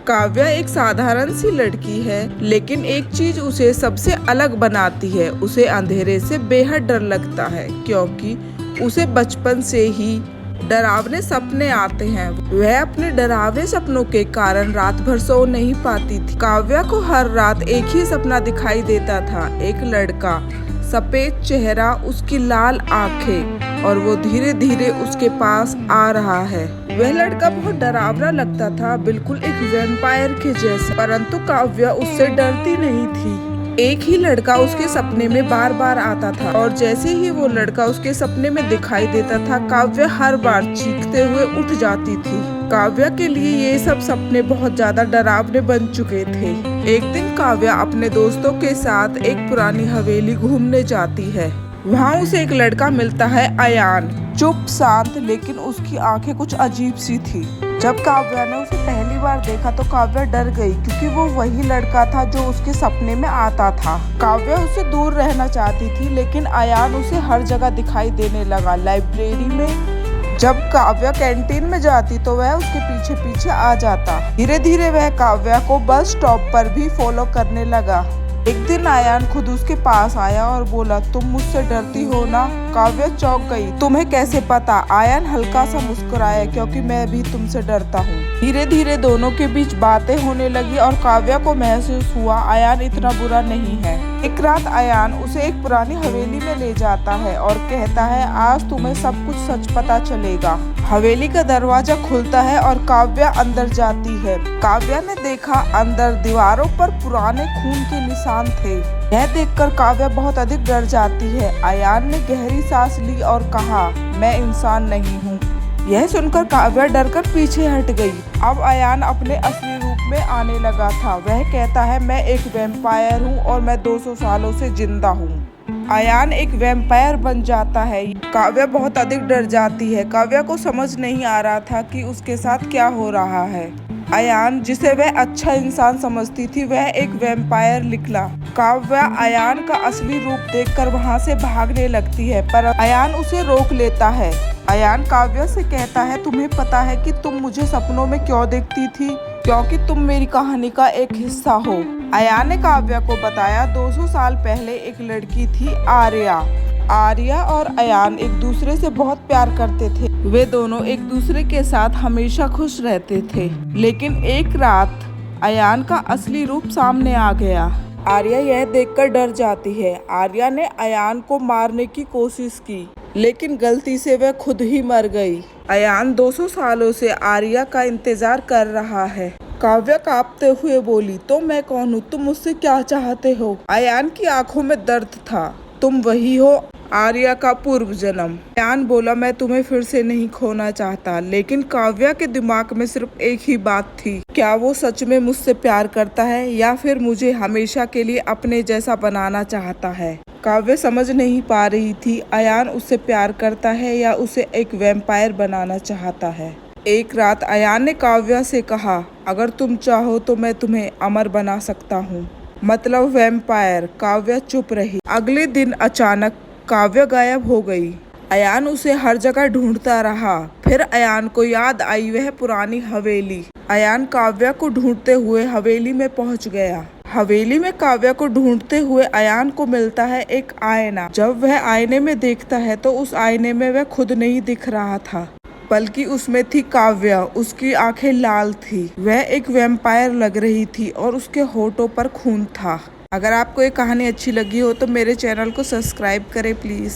काव्या एक साधारण सी लड़की है, लेकिन एक चीज उसे सबसे अलग बनाती है। उसे अंधेरे से बेहद डर लगता है, क्योंकि उसे बचपन से ही डरावने सपने आते हैं। वह अपने डरावने सपनों के कारण रात भर सो नहीं पाती थी। काव्या को हर रात एक ही सपना दिखाई देता था, एक लड़का, सफेद चेहरा, उसकी लाल आंखें, और वो धीरे धीरे उसके पास आ रहा है। वह लड़का बहुत डरावना लगता था, बिल्कुल एक वैम्पायर के जैसा, परंतु काव्या उससे डरती नहीं थी। एक ही लड़का उसके सपने में बार बार आता था, और जैसे ही वो लड़का उसके सपने में दिखाई देता था, काव्या हर बार चीखते हुए उठ जाती थी। काव्या के लिए ये सब सपने बहुत ज्यादा डरावने बन चुके थे। एक दिन काव्या अपने दोस्तों के साथ एक पुरानी हवेली घूमने जाती है। वहाँ उसे एक लड़का मिलता है, अयान, चुप शांत, लेकिन उसकी आंखें कुछ अजीब सी थी। जब काव्या ने उसे पहली बार देखा तो काव्या डर गई, क्योंकि वो वही लड़का था जो उसके सपने में आता था। काव्या उससे दूर रहना चाहती थी, लेकिन अयान उसे हर जगह दिखाई देने लगा। लाइब्रेरी में जब काव्या कैंटीन में जाती तो वह उसके पीछे पीछे आ जाता। धीरे धीरे वह काव्या को बस स्टॉप पर भी फॉलो करने लगा। एक दिन अयान खुद उसके पास आया और बोला, तुम मुझसे डरती हो ना? काव्या चौंक गई। तुम्हें कैसे पता? अयान हल्का सा मुस्कुराया, क्योंकि मैं भी तुमसे डरता हूँ। धीरे धीरे दोनों के बीच बातें होने लगी और काव्या को महसूस हुआ अयान इतना बुरा नहीं है। एक रात अयान उसे एक पुरानी हवेली में ले जाता है और कहता है, आज तुम्हें सब कुछ सच पता चलेगा। हवेली का दरवाजा खुलता है और काव्या अंदर जाती है। काव्या ने देखा अंदर दीवारों पर पुराने खून के निशान थे। यह देखकर काव्या बहुत अधिक डर जाती है। अयान ने गहरी सांस ली और कहा, मैं इंसान नहीं हूँ। यह सुनकर काव्या डरकर पीछे हट गई। अब अयान अपने असली रूप में आने लगा था। वह कहता है, मैं एक वैम्पायर हूँ और मैं 200 सालों से जिंदा हूँ। अयान एक वैम्पायर बन जाता है। काव्या बहुत अधिक डर जाती है। काव्या को समझ नहीं आ रहा था कि उसके साथ क्या हो रहा है। अयान, जिसे वह अच्छा इंसान समझती थी, वह एक वैम्पायर निकला। काव्या अयान का असली रूप देखकर वहां से भागने लगती है, पर अयान उसे रोक लेता है। अयान काव्या से कहता है, तुम्हें पता है कि तुम मुझे सपनों में क्यों देखती थी? क्योंकि तुम मेरी कहानी का एक हिस्सा हो। अयान ने काव्या को बताया, 200 साल पहले एक लड़की थी, आर्या। आर्या और अयान एक दूसरे से बहुत प्यार करते थे। वे दोनों एक दूसरे के साथ हमेशा खुश रहते थे। लेकिन एक रात अयान का असली रूप सामने आ गया। आर्या यह देखकर डर जाती है। आर्या ने अयान को मारने की कोशिश की, लेकिन गलती से वह खुद ही मर गई। अयान 200 सालों से आर्या का इंतजार कर रहा है। काव्या कांपते हुए बोली, तो मैं कौन हूँ? तुम मुझसे क्या चाहते हो? अयान की आंखों में दर्द था। तुम वही हो, आर्या का पूर्व जन्म। अयान बोला, मैं तुम्हें फिर से नहीं खोना चाहता। लेकिन काव्या के दिमाग में सिर्फ एक ही बात थी, क्या वो सच में मुझसे प्यार करता है या फिर मुझे हमेशा के लिए अपने जैसा बनाना चाहता है? काव्या समझ नहीं पा रही थी, अयान उससे प्यार करता है या उसे एक वैम्पायर बनाना चाहता है। एक रात अयान ने काव्या से कहा, अगर तुम चाहो तो मैं तुम्हें अमर बना सकता हूँ, मतलब वैम्पायर। काव्या चुप रही। अगले दिन अचानक काव्या गायब हो गई। अयान उसे हर जगह ढूंढता रहा। फिर अयान को याद आई वह पुरानी हवेली। अयान काव्या को ढूंढते हुए हवेली में पहुंच गया। हवेली में काव्या को ढूंढते हुए अयान को मिलता है एक आईना। जब वह आईने में देखता है तो उस आईने में वह खुद नहीं दिख रहा था, बल्कि उसमें थी काव्या। उसकी आंखें लाल थी, वह एक वैम्पायर लग रही थी और उसके होठों पर खून था। अगर आपको ये कहानी अच्छी लगी हो तो मेरे चैनल को सब्सक्राइब करें प्लीज।